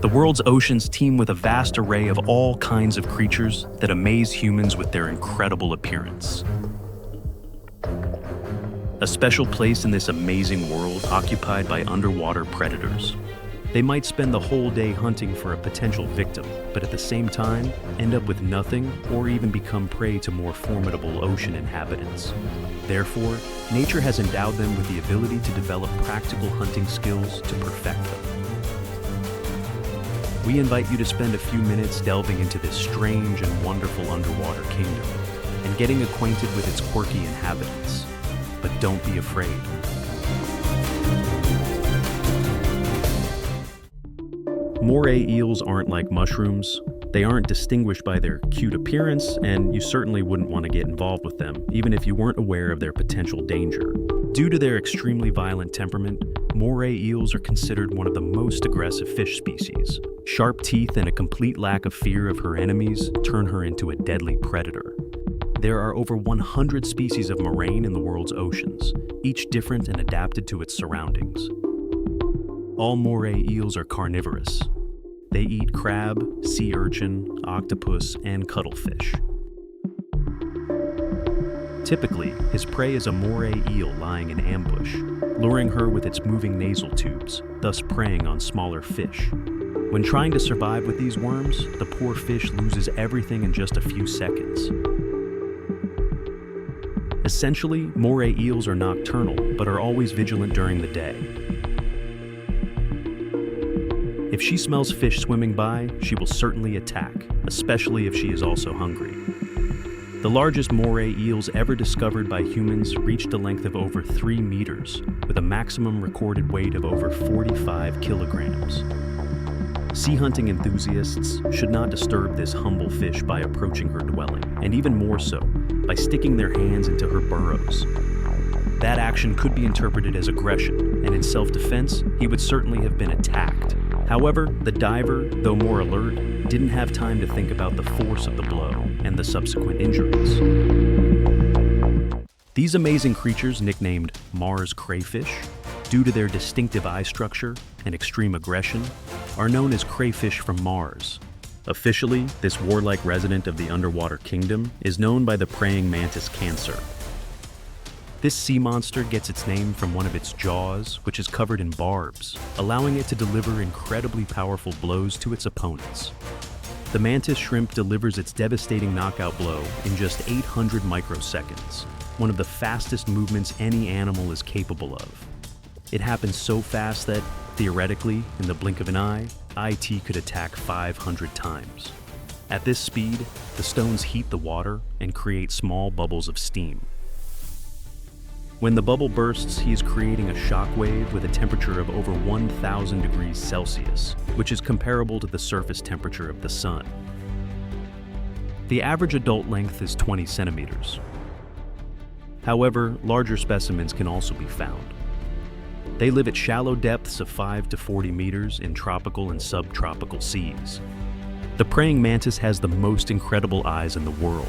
The world's oceans teem with a vast array of all kinds of creatures that amaze humans with their incredible appearance. A special place in this amazing world occupied by underwater predators. They might spend the whole day hunting for a potential victim, but at the same time, end up with nothing or even become prey to more formidable ocean inhabitants. Therefore, nature has endowed them with the ability to develop practical hunting skills to perfect them. We invite you to spend a few minutes delving into this strange and wonderful underwater kingdom and getting acquainted with its quirky inhabitants. But don't be afraid. Moray eels aren't like mushrooms. They aren't distinguished by their cute appearance, and you certainly wouldn't want to get involved with them, even if you weren't aware of their potential danger. Due to their extremely violent temperament, Moray eels are considered one of the most aggressive fish species. Sharp teeth and a complete lack of fear of her enemies turn her into a deadly predator. There are over 100 species of moraine in the world's oceans, each different and adapted to its surroundings. All Moray eels are carnivorous. They eat crab, sea urchin, octopus, and cuttlefish. Typically, his prey is a Moray eel lying in ambush, luring her with its moving nasal tubes, thus preying on smaller fish. When trying to survive with these worms, the poor fish loses everything in just a few seconds. Essentially, Moray eels are nocturnal, but are always vigilant during the day. If she smells fish swimming by, she will certainly attack, especially if she is also hungry. The largest Moray eels ever discovered by humans reached a length of over 3 meters, with a maximum recorded weight of over 45 kilograms. Sea hunting enthusiasts should not disturb this humble fish by approaching her dwelling, and even more so, by sticking their hands into her burrows. That action could be interpreted as aggression, and in self-defense, he would certainly have been attacked. However, the diver, though more alert, didn't have time to think about the force of the blow and the subsequent injuries. These amazing creatures, nicknamed Mars crayfish, due to their distinctive eye structure and extreme aggression, are known as crayfish from Mars. Officially, this warlike resident of the underwater kingdom is known by the praying mantis cancer. This sea monster gets its name from one of its jaws, which is covered in barbs, allowing it to deliver incredibly powerful blows to its opponents. The mantis shrimp delivers its devastating knockout blow in just 800 microseconds, one of the fastest movements any animal is capable of. It happens so fast that, theoretically, in the blink of an eye, IT could attack 500 times. At this speed, the stones heat the water and create small bubbles of steam. When the bubble bursts, he is creating a shockwave with a temperature of over 1,000 degrees Celsius, which is comparable to the surface temperature of the sun. The average adult length is 20 centimeters. However, larger specimens can also be found. They live at shallow depths of 5 to 40 meters in tropical and subtropical seas. The praying mantis has the most incredible eyes in the world.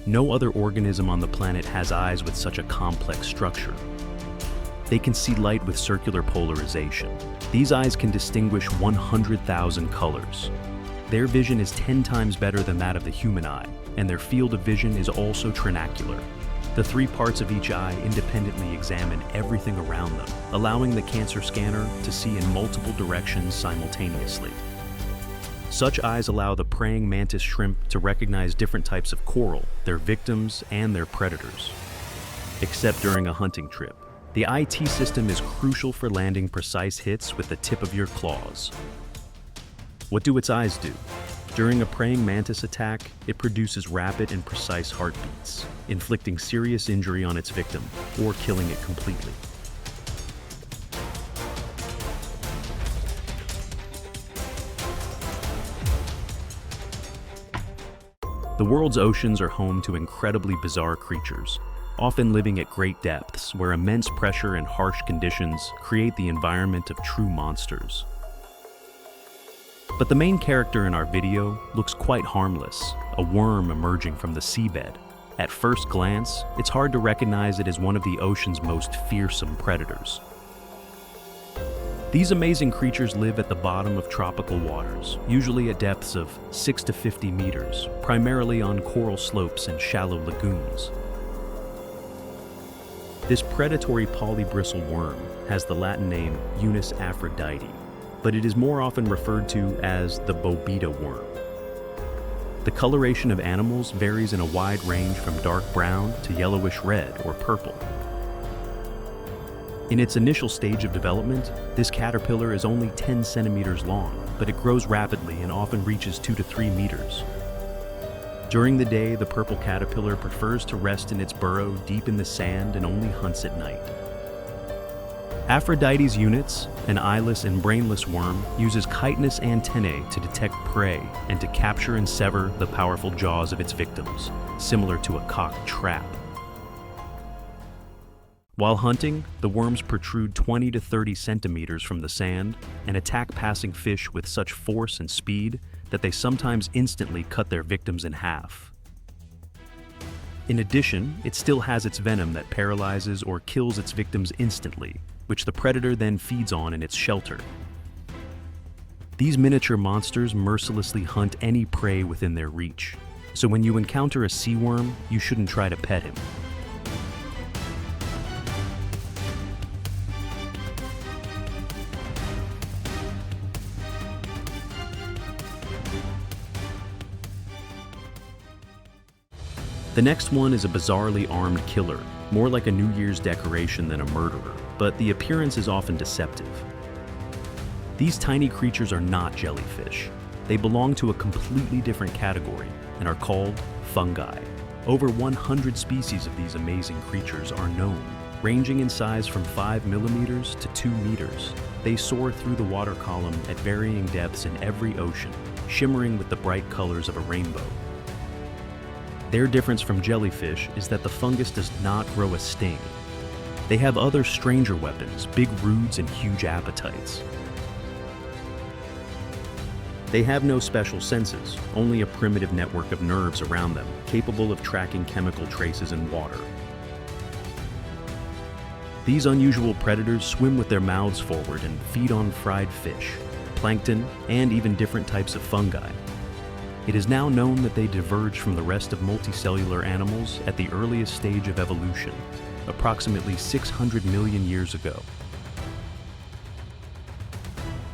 No other organism on the planet has eyes with such a complex structure. They can see light with circular polarization. These eyes can distinguish 100,000 colors. Their vision is 10 times better than that of the human eye, and their field of vision is also trinacular. The 3 parts of each eye independently examine everything around them, allowing the cancer scanner to see in multiple directions simultaneously. Such eyes allow the praying mantis shrimp to recognize different types of coral, their victims, and their predators. Except during a hunting trip. The IT system is crucial for landing precise hits with the tip of your claws. What do its eyes do? During a praying mantis attack, it produces rapid and precise heartbeats, inflicting serious injury on its victim or killing it completely. The world's oceans are home to incredibly bizarre creatures, often living at great depths where immense pressure and harsh conditions create the environment of true monsters. But the main character in our video looks quite harmless, a worm emerging from the seabed. At first glance, it's hard to recognize it as one of the ocean's most fearsome predators. These amazing creatures live at the bottom of tropical waters, usually at depths of 6 to 50 meters, primarily on coral slopes and shallow lagoons. This predatory polybristle worm has the Latin name Unus aphrodite, but it is more often referred to as the bobita worm. The coloration of animals varies in a wide range from dark brown to yellowish red or purple. In its initial stage of development, this caterpillar is only 10 centimeters long, but it grows rapidly and often reaches 2 to 3 meters. During the day, the purple caterpillar prefers to rest in its burrow deep in the sand and only hunts at night. Aphrodite's units, an eyeless and brainless worm, uses chitinous antennae to detect prey and to capture and sever the powerful jaws of its victims, similar to a cocked trap. While hunting, the worms protrude 20 to 30 centimeters from the sand and attack passing fish with such force and speed that they sometimes instantly cut their victims in half. In addition, it still has its venom that paralyzes or kills its victims instantly, which the predator then feeds on in its shelter. These miniature monsters mercilessly hunt any prey within their reach, so when you encounter a sea worm, you shouldn't try to pet him. The next one is a bizarrely armed killer, more like a New Year's decoration than a murderer, but the appearance is often deceptive. These tiny creatures are not jellyfish. They belong to a completely different category and are called fungi. Over 100 species of these amazing creatures are known, ranging in size from 5 millimeters to 2 meters. They soar through the water column at varying depths in every ocean, shimmering with the bright colors of a rainbow. Their difference from jellyfish is that the fungus does not grow a sting. They have other stranger weapons, big roots and huge appetites. They have no special senses, only a primitive network of nerves around them, capable of tracking chemical traces in water. These unusual predators swim with their mouths forward and feed on fried fish, plankton, and even different types of fungi. It is now known that they diverged from the rest of multicellular animals at the earliest stage of evolution, approximately 600 million years ago.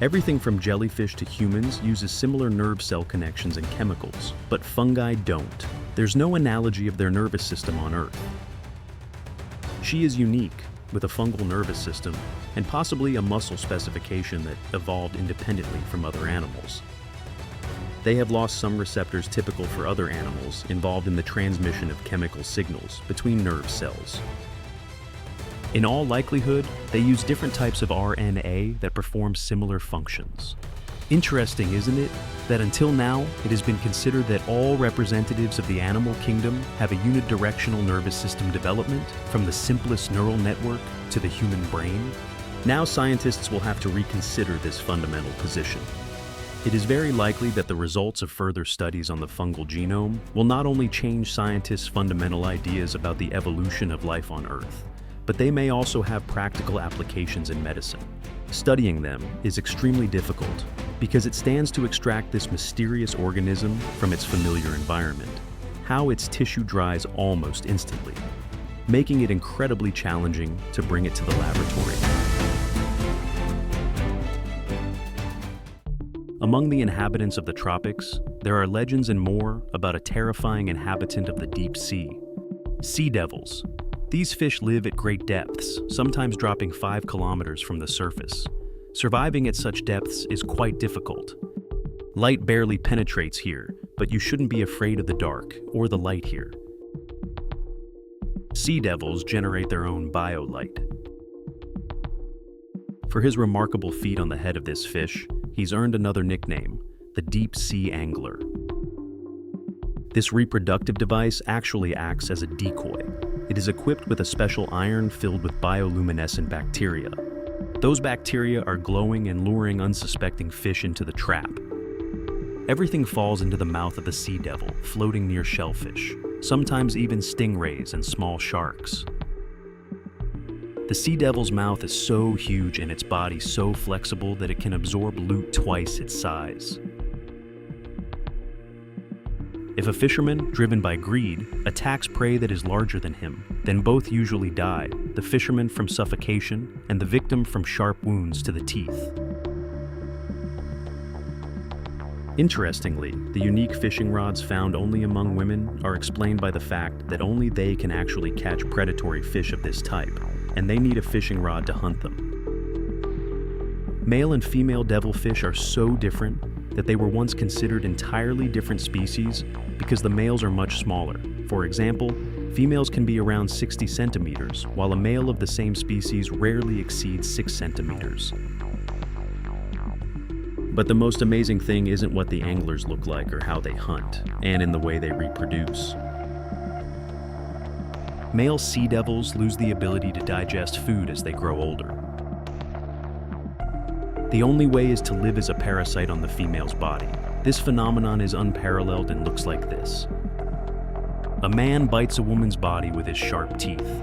Everything from jellyfish to humans uses similar nerve cell connections and chemicals, but fungi don't. There's no analogy of their nervous system on Earth. She is unique, with a fungal nervous system, and possibly a muscle specification that evolved independently from other animals. They have lost some receptors typical for other animals involved in the transmission of chemical signals between nerve cells. In all likelihood, they use different types of RNA that perform similar functions. Interesting, isn't it, that until now it has been considered that all representatives of the animal kingdom have a unidirectional nervous system development, from the simplest neural network to the human brain? Now scientists will have to reconsider this fundamental position. It is very likely that the results of further studies on the fungal genome will not only change scientists' fundamental ideas about the evolution of life on Earth, but they may also have practical applications in medicine. Studying them is extremely difficult because it stands to extract this mysterious organism from its familiar environment, how its tissue dries almost instantly, making it incredibly challenging to bring it to the laboratory. Among the inhabitants of the tropics, there are legends and more about a terrifying inhabitant of the deep sea, sea devils. These fish live at great depths, sometimes dropping 5 kilometers from the surface. Surviving at such depths is quite difficult. Light barely penetrates here, but you shouldn't be afraid of the dark or the light here. Sea devils generate their own biolight. For his remarkable feat on the head of this fish, he's earned another nickname, the deep sea angler. This reproductive device actually acts as a decoy. It is equipped with a special iron filled with bioluminescent bacteria. Those bacteria are glowing and luring unsuspecting fish into the trap. Everything falls into the mouth of the sea devil, floating near shellfish, sometimes even stingrays and small sharks. The sea devil's mouth is so huge and its body so flexible that it can absorb loot twice its size. If a fisherman, driven by greed, attacks prey that is larger than him, then both usually die, the fisherman from suffocation and the victim from sharp wounds to the teeth. Interestingly, the unique fishing rods found only among women are explained by the fact that only they can actually catch predatory fish of this type, and they need a fishing rod to hunt them. Male and female devilfish are so different that they were once considered entirely different species because the males are much smaller. For example, females can be around 60 centimeters, while a male of the same species rarely exceeds 6 centimeters. But the most amazing thing isn't what the anglers look like or how they hunt, and in the way they reproduce. Male sea devils lose the ability to digest food as they grow older. The only way is to live as a parasite on the female's body. This phenomenon is unparalleled and looks like this. A man bites a woman's body with his sharp teeth.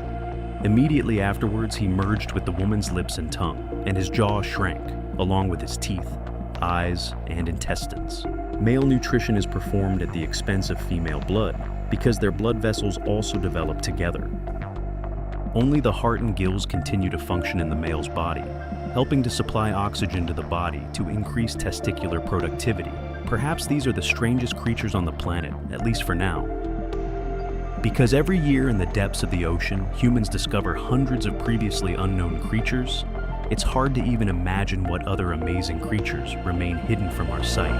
Immediately afterwards, he merged with the woman's lips and tongue, and his jaw shrank, along with his teeth, eyes, and intestines. Male nutrition is performed at the expense of female blood, because their blood vessels also develop together. Only the heart and gills continue to function in the male's body, helping to supply oxygen to the body to increase testicular productivity. Perhaps these are the strangest creatures on the planet, at least for now. Because every year in the depths of the ocean, humans discover hundreds of previously unknown creatures, it's hard to even imagine what other amazing creatures remain hidden from our sight.